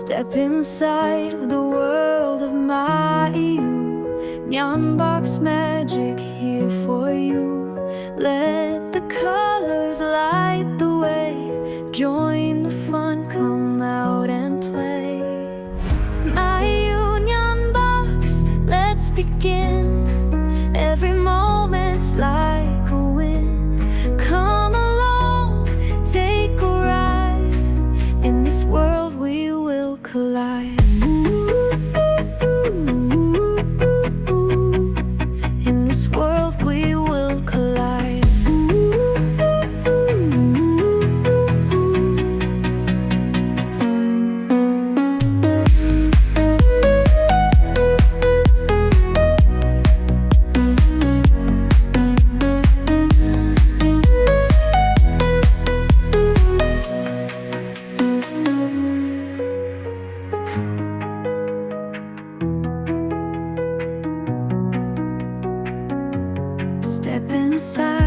Step inside the world of Maaiyu Nyanbox magic here for you. Let the colors light the way. Join the fun, come out and play. Maaiyu Nyanbox, let's begin. Every moment's like a win. Come along, take a ride. In this world we will collide. In this world we will collide. Step inside